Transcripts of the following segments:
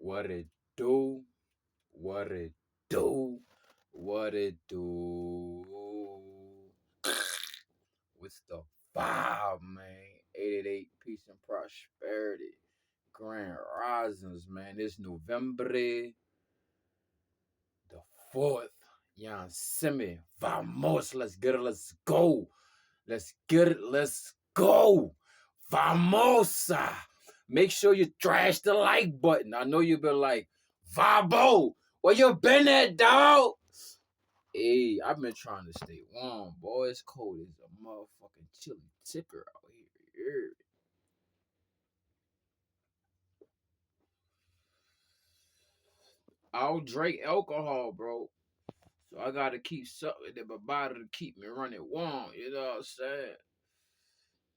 What it do? What it do? What it do? What's the vibe, man? 888 Peace and Prosperity. Grand Risings, man. It's November the 4th. Yan Simi. Vamos. Let's get it. Let's go. Let's get it. Let's go. Vamosa. Make sure you trash the like button. I know you've been like, Vabo, where you been at, dog? Hey, I've been trying to stay warm, boy. It's cold as a motherfucking chili ticker out here. I don't drink alcohol, bro. So I gotta keep something in my body to keep me running warm. You know what I'm saying?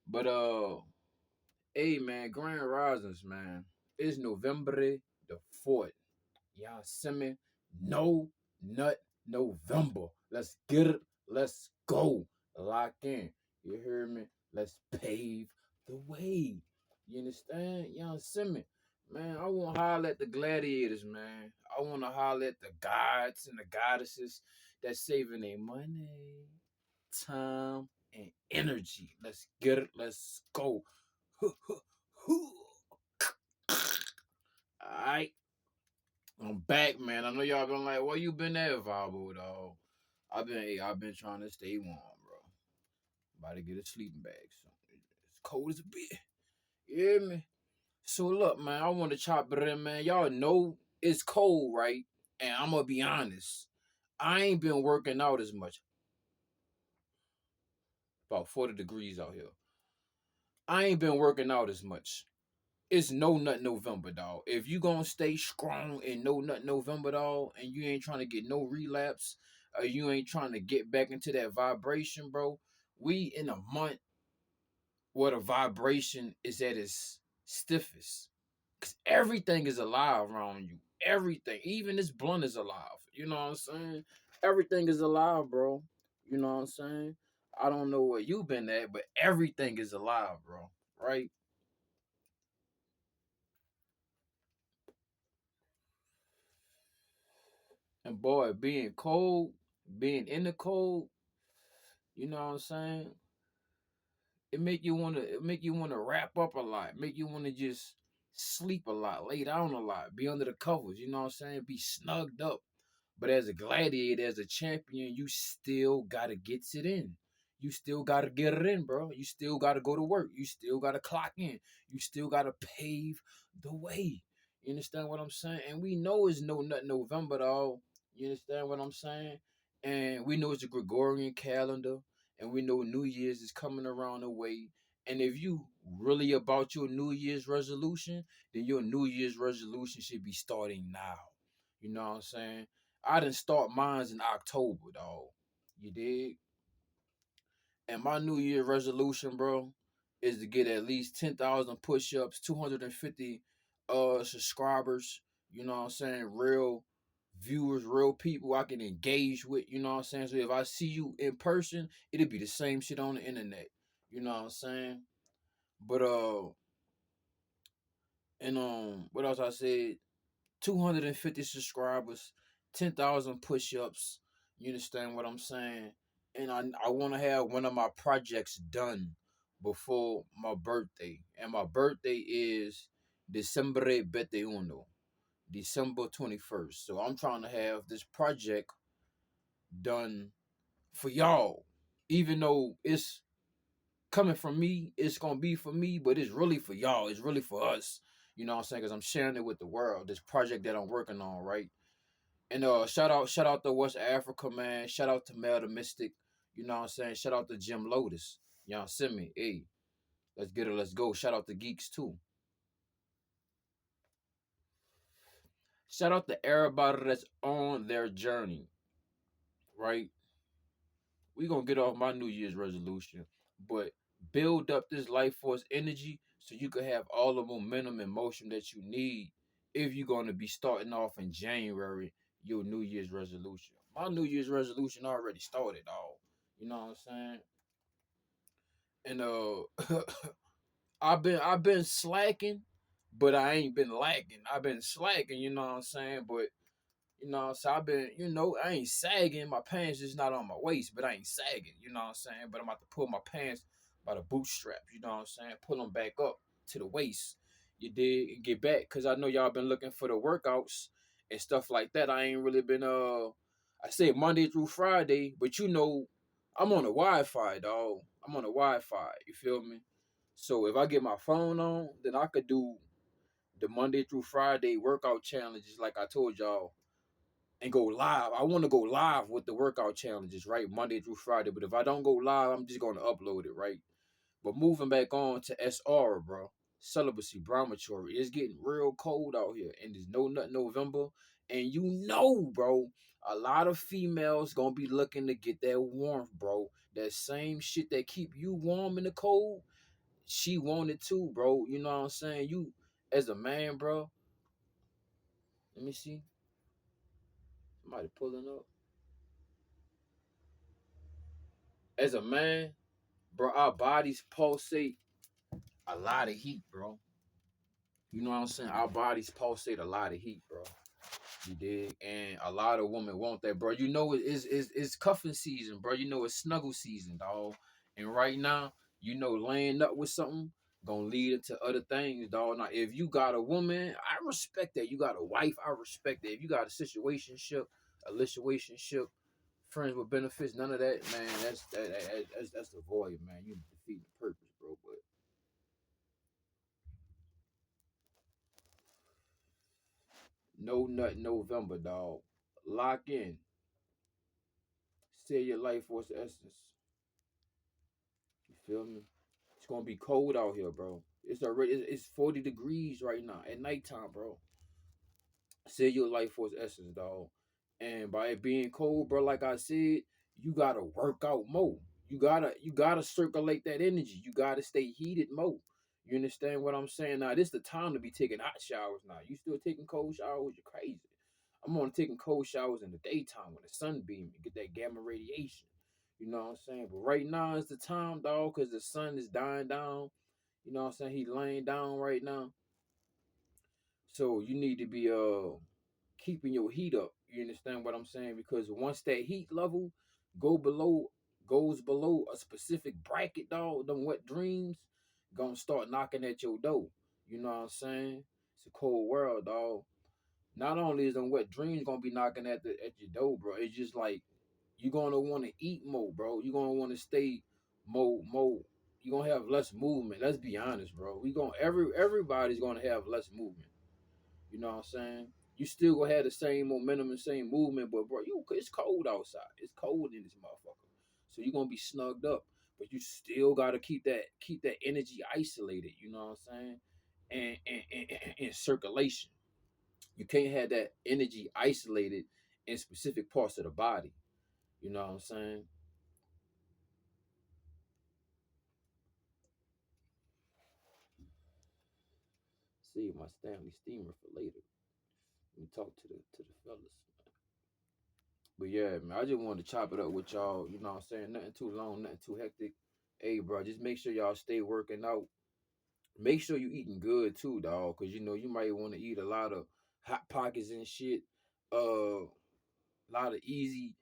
But hey man, Grand Risings, man. It's November the 4th. Y'all send me no nut November. Let's get it. Let's go. Lock in. You hear me? Let's pave the way. You understand? Y'all send me. Man, I want to holler at the gladiators, man. I want to holler at the gods and the goddesses that's saving their money, time, and energy. Let's get it. Let's go. All right. I'm back, man. I know y'all been like, where you been at, Vabo, dog? I've been trying to stay warm, bro. About to get a sleeping bag. So it's cold as a bit. You hear me? So look, man, I want to chop it in, man. Y'all know it's cold, right? And I'm gonna be honest. I ain't been working out as much. About 40 degrees out here. I ain't been working out as much. It's no nut November, dog. If you gonna stay strong in no nut November, dog, and you ain't trying to get no relapse, you ain't trying to get back into that vibration, bro. We in a month where the vibration is at its stiffest. Cause everything is alive around you. Everything. Even this blunt is alive. You know what I'm saying? Everything is alive, bro. You know what I'm saying? I don't know where you been at, but everything is alive, bro. Right? And boy, being cold, being in the cold, you know what I'm saying? It make you wanna wrap up a lot, make you wanna just sleep a lot, lay down a lot, be under the covers, you know what I'm saying? Be snugged up. But as a gladiator, as a champion, you still gotta get it in. You still gotta get it in, bro. You still gotta go to work. You still gotta clock in. You still gotta pave the way. You understand what I'm saying? And we know it's no nut November, dog. You understand what I'm saying? And we know it's a Gregorian calendar, and we know New Year's is coming around the way. And if you really about your New Year's resolution, then your New Year's resolution should be starting now. You know what I'm saying? I didn't start mines in October, dog. You dig? And my New Year resolution, bro, is to get at least 10,000 push-ups, 250 subscribers, you know what I'm saying? Real viewers, real people I can engage with, you know what I'm saying? So if I see you in person, it'll be the same shit on the internet. You know what I'm saying? But and what else I said? 250 subscribers, 10,000 push-ups. You understand what I'm saying? And I want to have one of my projects done before my birthday. And my birthday is December 21, December 21st. So I'm trying to have this project done for y'all. Even though it's coming from me, it's going to be for me, but it's really for y'all. It's really for us. You know what I'm saying? Because I'm sharing it with the world. This project that I'm working on, right? And shout out to West Africa, man. Shout out to Mel the Mystic. You know what I'm saying? Shout out to Jim Lotus. Y'all send me. Hey, let's get it, let's go. Shout out to Geeks too. Shout out to everybody that's on their journey, right? We gonna get off my New Year's resolution, but build up this life force energy so you can have all the momentum and motion that you need if you're gonna be starting off in January your New Year's resolution. My New Year's resolution already started, all. You know what I'm saying? And I've been slacking, but I ain't been lacking. I've been slacking, you know what I'm saying? But you know, so I've been, I ain't sagging. My pants just not on my waist, but I ain't sagging, you know what I'm saying? But I'm about to pull my pants by the bootstraps, you know what I'm saying? Pull them back up to the waist. You did and get back, cause I know y'all been looking for the workouts and stuff like that. I ain't really been I say Monday through Friday, but I'm on the Wi-Fi, dog. I'm on the Wi-Fi. You feel me? So if I get my phone on, then I could do the Monday through Friday workout challenges, like I told y'all, and go live. I want to go live with the workout challenges, right? Monday through Friday. But if I don't go live, I'm just going to upload it, right? But moving back on to SR, bro. Celibacy, brahmachary. It's getting real cold out here. And there's no nut November. And bro, a lot of females gonna be looking to get that warmth, bro. That same shit that keep you warm in the cold, she wanted too, bro. You know what I'm saying? You, as a man, bro. Let me see. Somebody pulling up. As a man, bro, our bodies pulsate a lot of heat, bro. You know what I'm saying? Our bodies pulsate a lot of heat, bro. You dig? And a lot of women want that, bro. You know it's cuffing season, bro. You know it's snuggle season, dog. And right now, laying up with something gonna lead into other things, dog. Now, if you got a woman, I respect that. You got a wife, I respect that. If you got a situationship, friends with benefits, none of that, man. That's the void, man. You defeating the purpose, bro. But no nut November, dog. Lock in. Stay your life force essence. You feel me? It's gonna be cold out here, bro. It's 40 degrees right now at nighttime, bro. Say your life force essence, dog. And by it being cold, bro, like I said, you gotta work out more. You gotta circulate that energy. You gotta stay heated more. You understand what I'm saying? Now, this the time to be taking hot showers now. You still taking cold showers? You're crazy. I'm on taking cold showers in the daytime when the sun beaming, get that gamma radiation. You know what I'm saying? But right now is the time, dog, because the sun is dying down. You know what I'm saying? He laying down right now. So you need to be keeping your heat up. You understand what I'm saying? Because once that heat level go below goes below a specific bracket, dog, them wet dreams gonna start knocking at your door. You know what I'm saying? It's a cold world, dog. Not only is them wet dreams gonna be knocking at your door, bro. It's just like you're gonna want to eat more, bro. You're gonna want to stay more. You're gonna have less movement. Let's be honest, bro. Everybody's gonna have less movement. You know what I'm saying? You still gonna have the same momentum and same movement, but bro, it's cold outside. It's cold in this motherfucker. So you're gonna be snugged up, but you still gotta keep that energy isolated. You know what I'm saying? And in circulation. You can't have that energy isolated in specific parts of the body. You know what I'm saying? See my Stanley steamer for later. Let me talk to the fellas. But yeah, man, I just wanted to chop it up with y'all. You know what I'm saying? Nothing too long, nothing too hectic. Hey, bro, just make sure y'all stay working out. Make sure you eating good too, dog, because you might want to eat a lot of hot pockets and shit. A lot of easy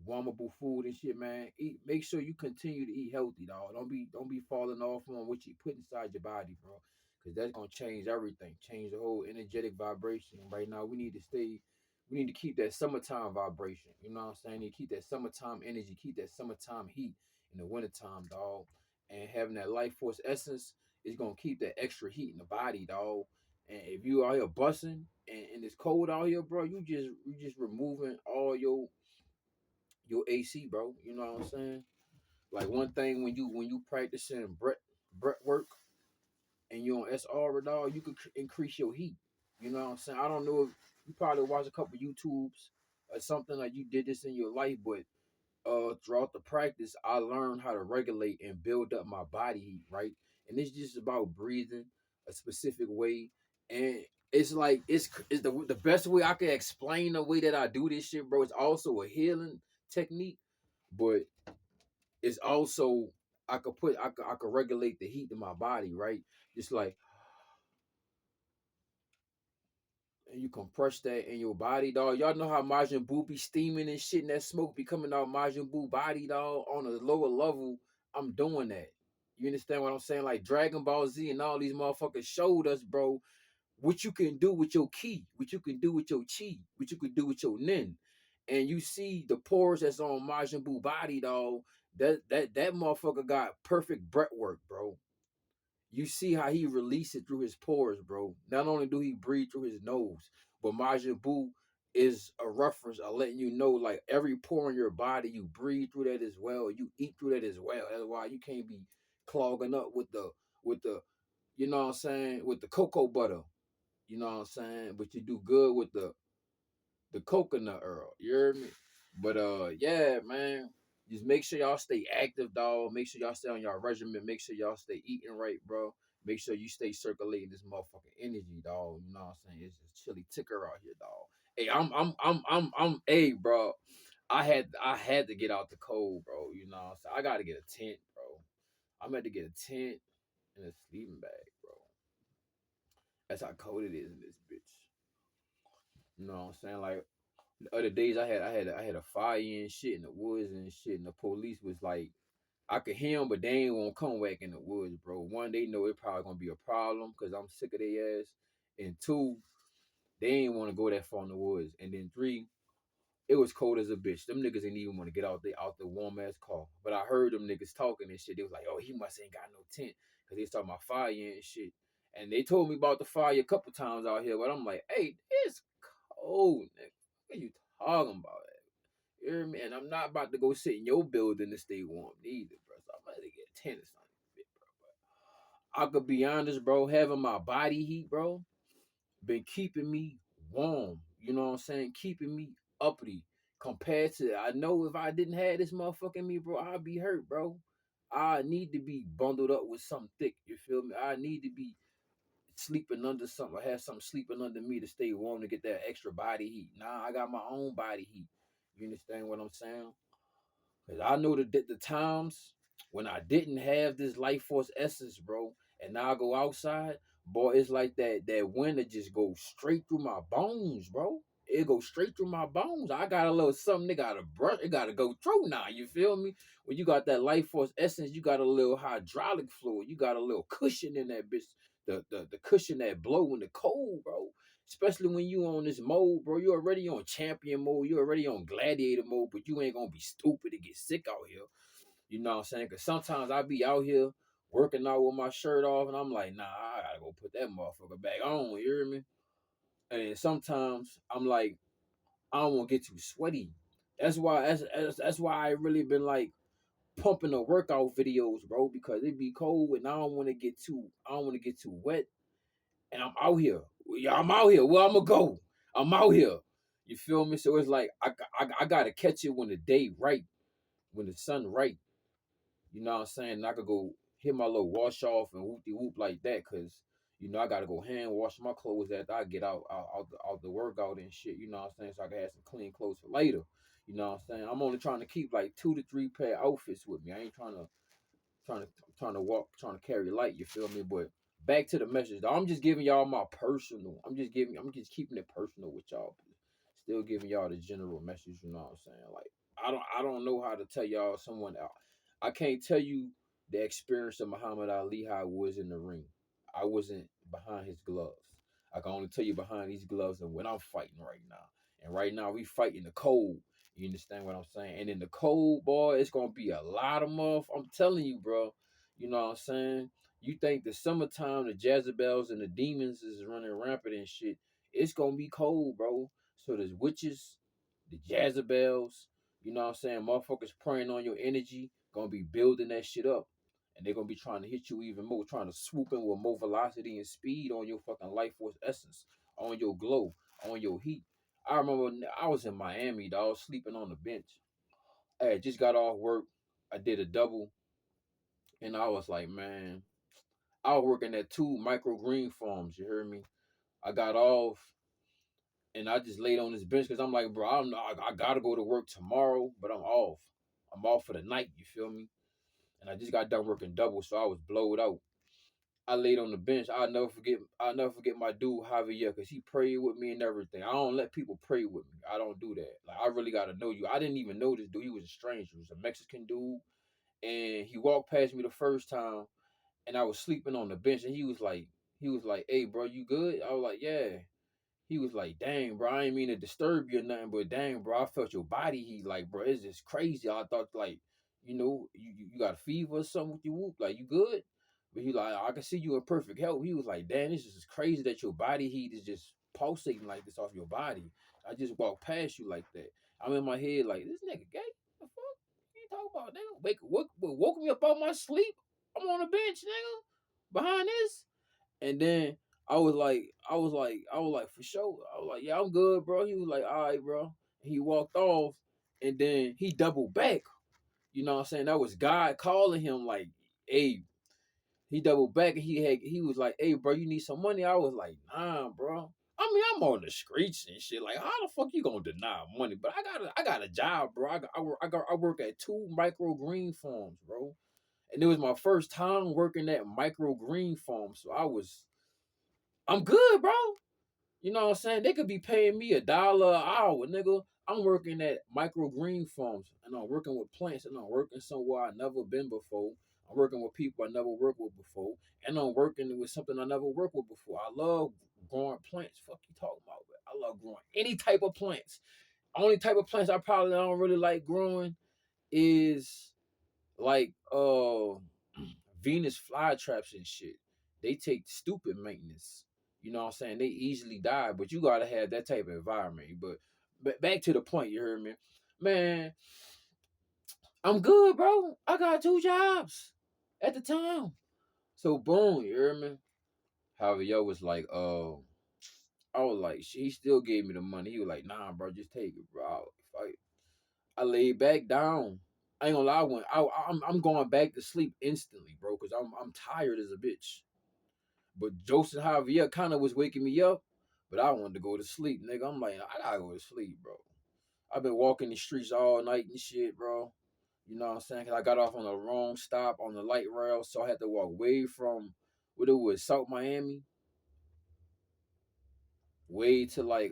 warmable food and shit, man. Make sure you continue to eat healthy, dog. Don't be falling off on what you put inside your body, bro. Cause that's gonna change everything. Change the whole energetic vibration. Right now, we need to keep that summertime vibration. You know what I'm saying? You keep that summertime energy, keep that summertime heat in the wintertime, dog. And having that life force essence is gonna keep that extra heat in the body, dog. And if you out here bussing and it's cold out here, bro, you just removing all your AC, bro. You know what I'm saying? Like one thing when you practicing breath work and you on SR and all, you could increase your heat. You know what I'm saying? I don't know if you probably watch a couple YouTubes or something like you did this in your life, but throughout the practice, I learned how to regulate and build up my body heat, right? And it's just about breathing a specific way, and it's like it's the best way I can explain the way that I do this shit, bro. It's also a healing technique, but it's also I could regulate the heat in my body, right? Just like and you compress that in your body, dog. Y'all know how Majin Buu be steaming and shit, and that smoke be coming out Majin Buu body, dog. On a lower level, I'm doing that. You understand what I'm saying? Like Dragon Ball Z and all these motherfuckers showed us, bro, what you can do with your ki, what you can do with your chi, what you can do with your nin. And you see the pores that's on Majin Buu body, dog. That motherfucker got perfect breath work, bro. You see how he releases it through his pores, bro. Not only do he breathe through his nose, but Majin Buu is a reference of letting you know, like every pore in your body, you breathe through that as well. You eat through that as well. That's why you can't be clogging up with the you know what I'm saying, with the cocoa butter. You know what I'm saying? But you do good with the coconut oil. You hear me? But yeah, man. Just make sure y'all stay active, dog. Make sure y'all stay on y'all regimen. Make sure y'all stay eating right, bro. Make sure you stay circulating this motherfucking energy, dog. You know what I'm saying? It's just chilly ticker out here, dog. Hey, hey, bro. I had to get out the cold, bro. You know what I'm saying? I gotta get a tent, bro. I'm about to get a tent and a sleeping bag, bro. That's how cold it is in this bitch. You know what I'm saying? Like the other days I had a fire and shit in the woods and shit, and the police was like, I could hear them, but they ain't gonna come back in the woods, bro. One, they know it probably gonna be a problem because I'm sick of their ass, and two, they ain't want to go that far in the woods, and then three, it was cold as a bitch. Them niggas didn't even want to get out the warm ass car. But I heard them niggas talking and shit. They was like, oh, he must ain't got no tent because they was talking about fire and shit. And they told me about the fire a couple times out here, but I'm like, hey, it's cold, nigga. What are you talking about? You hear me? And I'm not about to go sit in your building to stay warm either, bro. So I'm about to get a tent or something, bro. But I could be honest, bro. Having my body heat, bro, been keeping me warm. You know what I'm saying? Keeping me uppity. Compared to, I know if I didn't have this motherfucking me, bro, I'd be hurt, bro. I need to be bundled up with something thick. You feel me? I need to be sleeping under something. I have something sleeping under me to stay warm to get that extra body heat. Nah, I got my own body heat. You understand what I'm saying? Cause I know the times when I didn't have this life force essence, bro, and now I go outside, boy, it's like that wind that just goes straight through my bones, bro. It goes straight through my bones. I got a little something they gotta brush, it gotta go through now. You feel me? When you got that life force essence, you got a little hydraulic fluid, you got a little cushion in that bitch. The cushion that blow in the cold, bro. Especially when you on this mode, bro. You already on champion mode. You already on gladiator mode, but you ain't gonna be stupid to get sick out here. You know what I'm saying? Because sometimes I be out here working out with my shirt off, and I'm like, nah, I gotta go put that motherfucker back on. You hear me? And sometimes I'm like, I don't want to get too sweaty. That's why I really been like pumping the workout videos, bro, because it be cold and I don't want to get too wet, and I'm out here. Yeah, I'm out here. Where I'm gonna go? I'm out here. You feel me? So it's like I gotta catch it when the day right, when the sun right. You know what I'm saying? And I could go hit my little wash off and whoop de whoop like that, cause I gotta go hand wash my clothes after I get out the workout and shit. You know what I'm saying? So I can have some clean clothes for later. You know what I'm saying? I'm only trying to keep like 2 to 3 pair outfits with me. I ain't trying to trying to carry light, you feel me? But back to the message, though. I'm just giving y'all my personal. I'm just keeping it personal with y'all. Still giving y'all the general message, you know what I'm saying? Like I don't know how to tell y'all someone else. I can't tell you the experience of Muhammad Ali how it was in the ring. I wasn't behind his gloves. I can only tell you behind these gloves and when I'm fighting right now. And right now we fighting the cold. You understand what I'm saying? And in the cold, boy, it's gonna be a lot of I'm telling you, bro. You know what I'm saying? You think the summertime, the Jezebels and the demons is running rampant and shit. It's gonna be cold, bro. So there's witches, the Jezebels, you know what I'm saying? Motherfuckers preying on your energy, gonna be building that shit up. And they're gonna be trying to hit you even more, trying to swoop in with more velocity and speed on your fucking life force essence, on your glow, on your heat. I remember I was in Miami, dog, sleeping on the bench. I had just got off work. I did a double, and I was like, man, I was working at 2 microgreen farms. You heard me? I got off, and I just laid on this bench because I'm like, bro, I gotta go to work tomorrow, but I'm off. I'm off for the night. You feel me? And I just got done working double, so I was blowed out. I laid on the bench. I'll never forget my dude Javier, because he prayed with me and everything. I don't let people pray with me. I don't do that. Like, I really gotta know you. I didn't even know this dude. He was a stranger. He was a Mexican dude. And he walked past me the first time, and I was sleeping on the bench, and he was like, "Hey, bro, you good?" I was like, "Yeah." He was like, "Dang, bro, I ain't mean to disturb you or nothing, but dang, bro, I felt your body heat. Like, bro, it's just crazy. I thought, like, you got a fever or something with your whoop. Like, you good?" But he like, "I can see you in perfect health." He was like, "Damn, this is just crazy that your body heat is just pulsating like this off your body. I just walked past you like that." I'm in my head like, "This nigga gay? The fuck? What you talking about, nigga? Woke me up out my sleep. I'm on the bench, nigga, behind this." And then I was like, for sure. I was like, "Yeah, I'm good, bro." He was like, "All right, bro." And he walked off, and then he doubled back. You know what I'm saying? That was God calling him, like, "Hey." He doubled back, and he was like, "Hey, bro, you need some money?" I was like, "Nah, bro. I mean, I'm on the streets and shit. Like, how the fuck you gonna deny money? But I got a job, bro. I work at 2 microgreen farms, bro. And it was my first time working at microgreen farms, so I'm good, bro. You know what I'm saying? They could be paying me $1 an hour, nigga. I'm working at microgreen farms, and I'm working with plants, and I'm working somewhere I never been before. I'm working with people I never worked with before, and I'm working with something I never worked with before. I love growing plants. Fuck you talking about? I love growing any type of plants. Only type of plants I probably don't really like growing is like Venus flytraps and shit. They take stupid maintenance. You know what I'm saying? They easily die, but you gotta have that type of environment. But back to the point, you heard me? Man, I'm good, bro. I got 2 jobs at the time. So boom, you heard me? Javier was like, I was like, he still gave me the money. He was like, "Nah, bro, just take it, bro." I laid back down. I ain't gonna lie, I'm going back to sleep instantly, bro, because I'm tired as a bitch. But Joseph Javier kind of was waking me up, but I wanted to go to sleep, nigga. I'm like, I gotta go to sleep, bro. I've been walking the streets all night and shit, bro. You know what I'm saying? 'Cause I got off on the wrong stop on the light rail, so I had to walk way from what it was, South Miami, way to like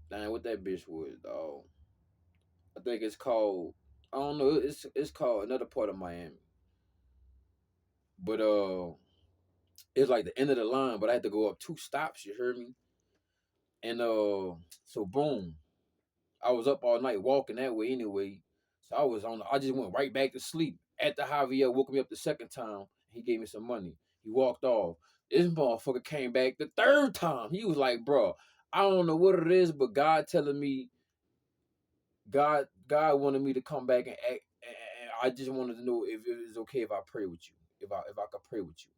dang, what that bitch was, dog. I think it's called, I don't know, it's called another part of Miami. But it's like the end of the line, but I had to go up 2 stops, you heard me? And so boom. I was up all night walking that way anyway. So I just went right back to sleep. After Javier woke me up the second time, he gave me some money. He walked off. This motherfucker came back the third time. He was like, "Bro, I don't know what it is, but God telling me God wanted me to come back and act, and I just wanted to know if it was okay if I pray with you. If I could pray with you."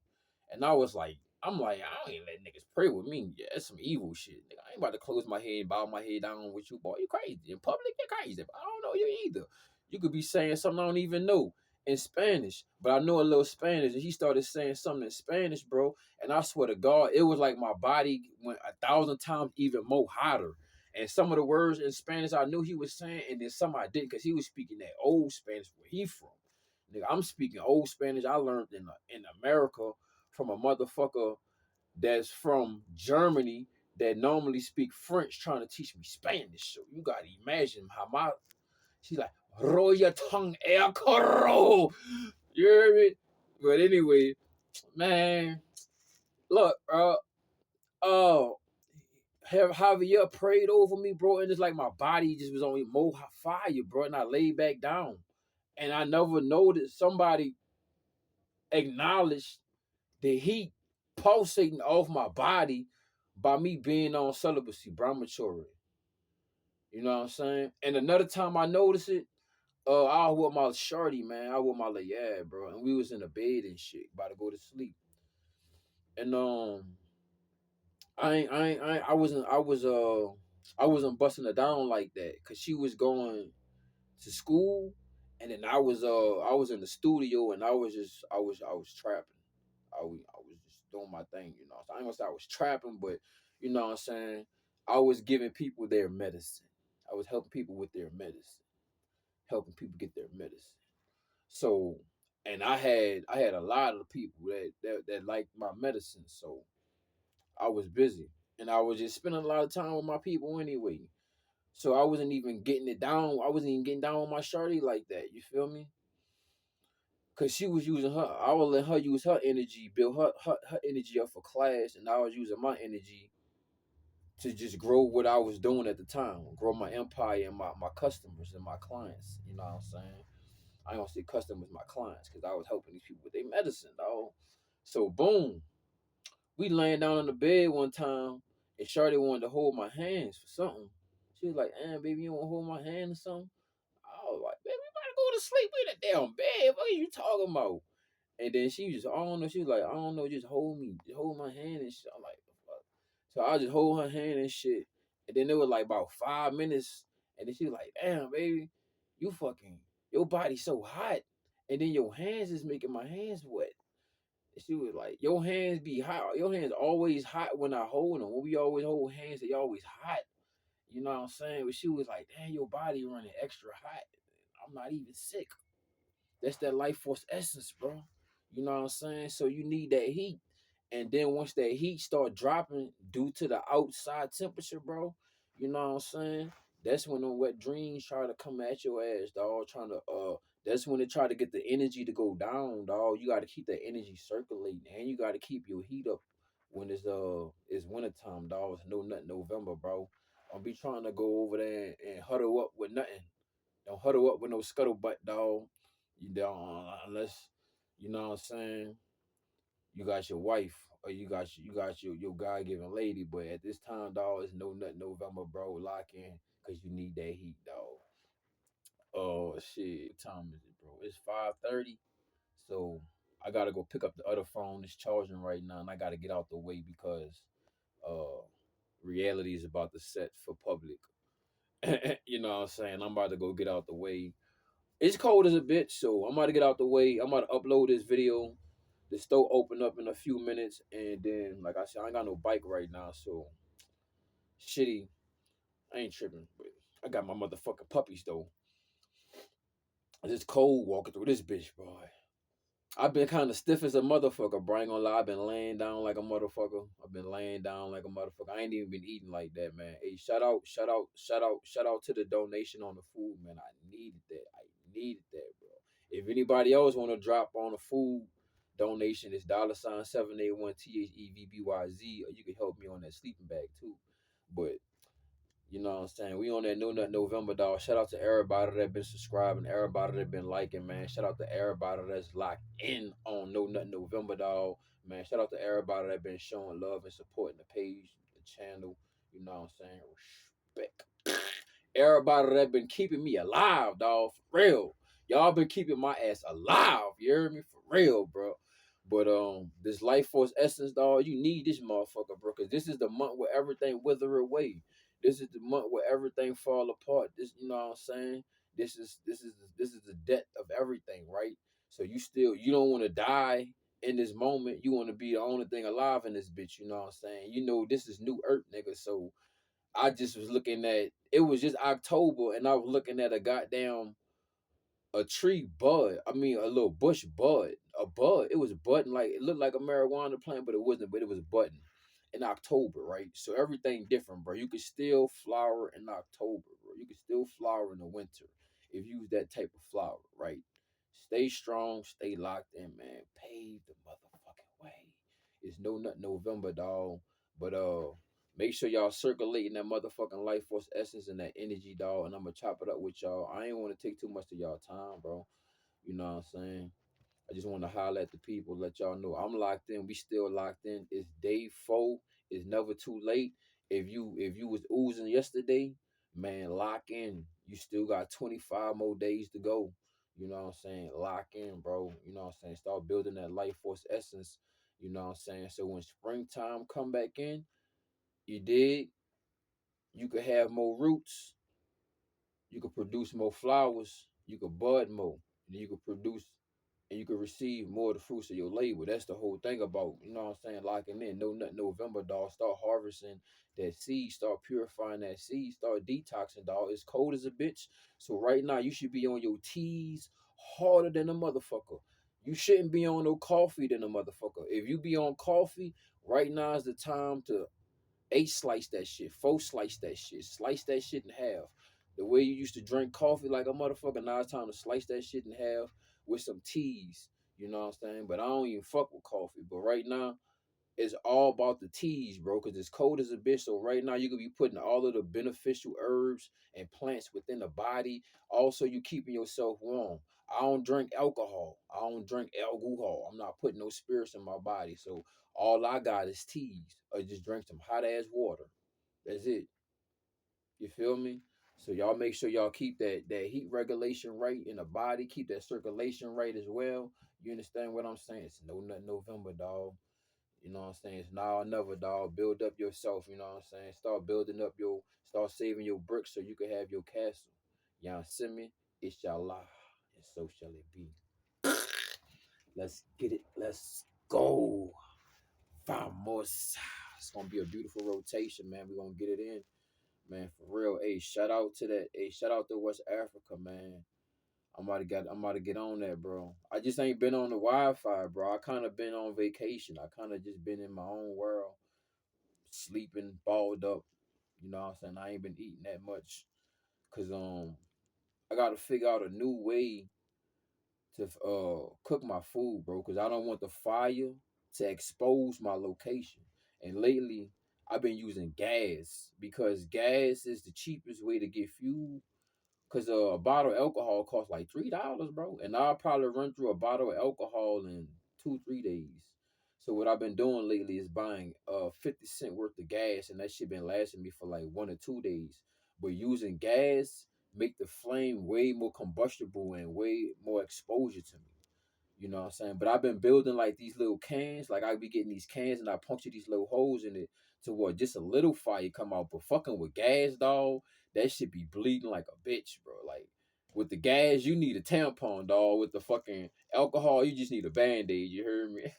And I'm like, I don't even let niggas pray with me. Yeah, that's some evil shit. Nigga, I ain't about to close my head and bow my head down with you, boy. You crazy. In public, you're crazy. But I don't know you either. You could be saying something I don't even know in Spanish, but I know a little Spanish. And he started saying something in Spanish, bro. And I swear to God, it was like my body went 1,000 times even more hotter. And some of the words in Spanish I knew he was saying, and then some I didn't, because he was speaking that old Spanish where he from. Nigga, I'm speaking old Spanish I learned in America from a motherfucker that's from Germany that normally speak French trying to teach me Spanish. So you gotta imagine how she's like, roll your tongue, el corro. You hear me? But anyway, man, look, oh, Javier prayed over me, bro, and it's like my body just was on more fire, bro, and I laid back down. And I never noticed somebody acknowledged the heat pulsating off my body by me being on celibacy, brahmachari. You know what I'm saying? And another time I noticed it, I was with my shorty, man. I was with my like, yeah, bro. And we was in the bed and shit, about to go to sleep. And I wasn't busting her down like that, cause she was going to school, and then I was in the studio, and I was trapping. I was just doing my thing, you know. So I ain't gonna say I was trapping, but you know what I'm saying. I was giving people their medicine. I was helping people with their medicine, helping people get their medicine. So And I had a lot of people that liked my medicine, so I was busy, and I was just spending a lot of time with my people anyway. So I wasn't even getting it down. I wasn't even getting down with my shorty like that. You feel me? Cause she was using her. I would let her use her energy, build her energy up for class, and I was using my energy to just grow what I was doing at the time, grow my empire and my customers and my clients. You know what I'm saying? I don't say customers, my clients, because I was helping these people with their medicine, dog. So boom, we laying down on the bed one time, and Shorty wanted to hold my hands for something. She was like, baby, you want to hold my hand or something?" I was like, "Baby, we about to go to sleep. We in the damn bed. What are you talking about?" And then she just, I don't know. She was like, "I don't know. Just hold me. Just hold my hand and shit." I'm like, "The fuck?" So I just hold her hand and shit. And then it was like about 5 minutes. And then she was like, "Damn, baby, you fucking, your body so hot. And then your hands is making my hands wet." And she was like, "Your hands be hot. Your hands always hot when I hold them. When we always hold hands, they always hot." You know what I'm saying? But she was like, "Damn, your body running extra hot. I'm not even sick." That's that life force essence, bro. You know what I'm saying? So you need that heat. And then once that heat start dropping due to the outside temperature, bro, you know what I'm saying? That's when the wet dreams try to come at your ass, dog. Trying to that's when they try to get the energy to go down, dog. You gotta keep that energy circulating, and you gotta keep your heat up when it's wintertime, dog. It's no nothing November, bro. I'll be trying to go over there and huddle up with nothing. Don't huddle up with no scuttlebutt, dog. You don't unless you know what I'm saying. You got your wife or you got your God given lady, but at this time, dog, it's no nut November, bro. Lock in because you need that heat, dog. Oh shit, what time is it, bro? It's 5:30. So I gotta go pick up the other phone. It's charging right now, and I gotta get out the way because uh reality is about to set for public. You know what I'm saying? I'm about to go get out the way. It's cold as a bitch, so I'm about to get out the way. I'm about to upload this video. The store open up in a few minutes, and then, like I said, I ain't got no bike right now, so shitty. I ain't tripping, but I got my motherfucking puppies though. It's cold walking through this bitch, boy. I've been kind of stiff as a motherfucker, bro. I ain't gonna lie. I've been laying down like a motherfucker. I've been laying down like a motherfucker. I ain't even been eating like that, man. Hey, shout out to the donation on the food, man. I needed that. I needed that, bro. If anybody else want to drop on a food donation, it's $781THEVBYZ, or you can help me on that sleeping bag too. But you know what I'm saying? We on that No Nut November, dog. Shout out to everybody that been subscribing, everybody that been liking, man. Shout out to everybody that's locked in on No Nut November, dog. Man, shout out to everybody that been showing love and supporting the page, the channel. You know what I'm saying? Respect. Everybody that been keeping me alive, dog. For real. Y'all been keeping my ass alive. You hear me? For real, bro. But this life force essence, dog, you need this motherfucker, bro. Cause this is the month where everything wither away. This is the month where everything fall apart. This, you know what I'm saying? This is the death of everything, right? So you don't want to die in this moment. You want to be the only thing alive in this bitch. You know what I'm saying? You know this is new Earth, nigga. So I just was looking at it was just October, and I was looking at a tree bud. I mean, a little bush bud. A bud. It was budding like it looked like a marijuana plant, but it wasn't. But it was budding in October, right? So everything different, bro. You could still flower in October, bro. You could still flower in the winter if you use that type of flower, right? Stay strong, stay locked in, man. Pave the motherfucking way. It's no nut November, dog. But make sure y'all circulating that motherfucking life force essence and that energy, dog. And I'm gonna chop it up with y'all. I ain't want to take too much of y'all time, bro. You know what I'm saying? I just want to holler at the people, let y'all know I'm locked in. We still locked in. It's day 4. It's never too late. If you was oozing yesterday, man, lock in. You still got 25 more days to go. You know what I'm saying? Lock in, bro. You know what I'm saying? Start building that life force essence. You know what I'm saying? So when springtime come back in, you dig, you could have more roots, you could produce more flowers, you could bud more, and you could produce and you can receive more of the fruits of your labor. That's the whole thing about, you know what I'm saying, locking in. No nut November, dog. Start harvesting that seed, start purifying that seed, start detoxing, dog. It's cold as a bitch. So right now you should be on your T's harder than a motherfucker. You shouldn't be on no coffee than a motherfucker. If you be on coffee, right now is the time to eight slice that shit, four slice that shit in half. The way you used to drink coffee like a motherfucker, now it's time to slice that shit in half with some teas. You know what I'm saying? But I don't even fuck with coffee. But right now, it's all about the teas, bro, because it's cold as a bitch. So right now you could be putting all of the beneficial herbs and plants within the body. Also, you keeping yourself warm. I don't drink alcohol. I don't drink alcohol. I'm not putting no spirits in my body. So all I got is teas. Or just drink some hot ass water. That's it. You feel me? So y'all make sure y'all keep that heat regulation right in the body. Keep that circulation right as well. You understand what I'm saying? It's no nut November, dog. You know what I'm saying? It's now or never, dog. Build up yourself, you know what I'm saying? Start saving your bricks so you can have your castle. Y'all see me? Inshallah. And so shall it be. Let's get it. Let's go. Vamos. It's gonna be a beautiful rotation, man. We're gonna get it in. Man, for real. Hey, shout out to that. Hey, shout out to West Africa, man. I'm about to get on that, bro. I just ain't been on the Wi-Fi, bro. I kind of been on vacation. I kind of just been in my own world, sleeping, balled up. You know what I'm saying? I ain't been eating that much, cause I got to figure out a new way to cook my food, bro. Cause I don't want the fire to expose my location. And lately, I've been using gas because gas is the cheapest way to get fuel. Cause a bottle of alcohol costs like $3, bro, and I'll probably run through a bottle of alcohol in 2 3 days. So what I've been doing lately is buying 50 cent worth of gas, and that shit been lasting me for like 1 or 2 days. But using gas make the flame way more combustible and way more exposure to me. You know what I'm saying? But I've been building like these little cans. Like I be getting these cans and I puncture these little holes in it to what just a little fire come out. But fucking with gas, dog, that shit be bleeding like a bitch, bro. Like with the gas, you need a tampon, dog. With the fucking alcohol, you just need a band-aid. You heard me?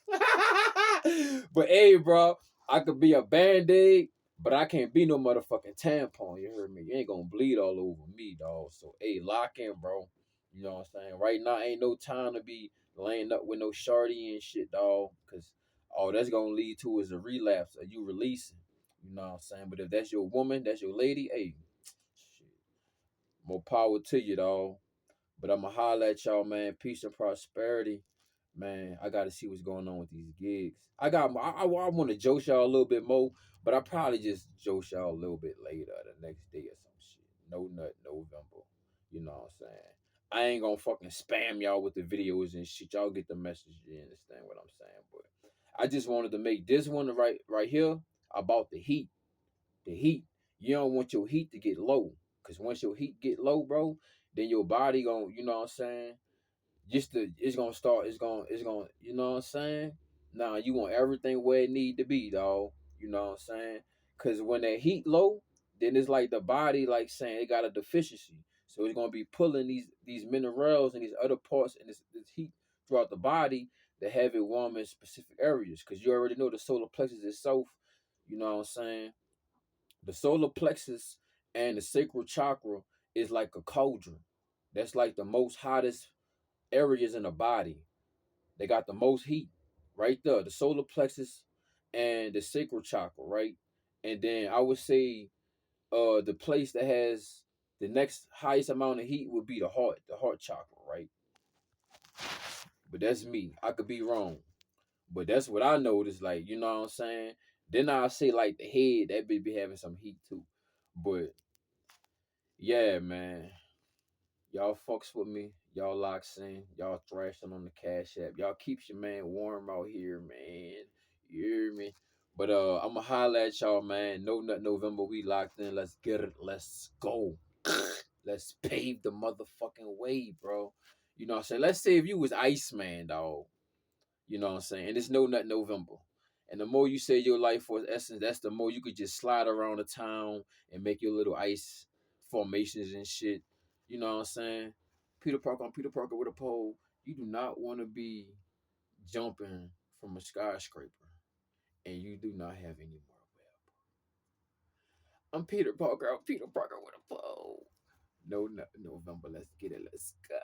But hey, bro, I could be a band-aid, but I can't be no motherfucking tampon. You heard me? You ain't gonna bleed all over me, dog. So hey, lock in, bro. You know what I'm saying? Right now ain't no time to be laying up with no shorty and shit, dog. Cause all that's gonna lead to is a relapse or you releasing. You know what I'm saying? But if that's your woman, that's your lady, hey, shit, more power to you, dog. But I'ma holler at y'all, man. Peace and prosperity. Man, I gotta see what's going on with these gigs. I want to joke y'all a little bit more, but I probably just joke y'all a little bit later, the next day or some shit. No nut November. You know what I'm saying? I ain't gonna fucking spam y'all with the videos and shit. Y'all get the message. You understand what I'm saying? But I just wanted to make this one right here about the heat. The heat. You don't want your heat to get low. Cause once your heat get low, bro, then your body gon' you know what I'm saying? It's gonna start, it's gonna, you know what I'm saying? Now you want everything where it need to be, dog. You know what I'm saying? Cause when that heat low, then it's like the body like saying it got a deficiency. So it's gonna be pulling these minerals and these other parts and this heat throughout the body that have it warm in specific areas. Cause you already know the solar plexus itself, you know what I'm saying? The solar plexus and the sacral chakra is like a cauldron. That's like the most hottest areas in the body. They got the most heat right there. The solar plexus and the sacral chakra, right? And then I would say the place that has the next highest amount of heat would be the heart chakra, right? But that's me. I could be wrong. But that's what I noticed, like, you know what I'm saying? Then I say like the head, that be having some heat too. But yeah, man. Y'all fucks with me. Y'all locks in. Y'all thrashing on the Cash App. Y'all keeps your man warm out here, man. You hear me? But I'ma holla at y'all, man. No Nut November. We locked in. Let's get it. Let's go. Let's pave the motherfucking way, bro. You know what I'm saying? Let's say if you was Iceman, dog. You know what I'm saying? And it's No Nut November. And the more you say your life force essence, that's the more you could just slide around the town and make your little ice formations and shit. You know what I'm saying? Peter Parker on Peter Parker with a pole. You do not want to be jumping from a skyscraper and you do not have any more web. I'm Peter Parker. I'm Peter Parker with a pole. No, November. Let's get it. Let's go.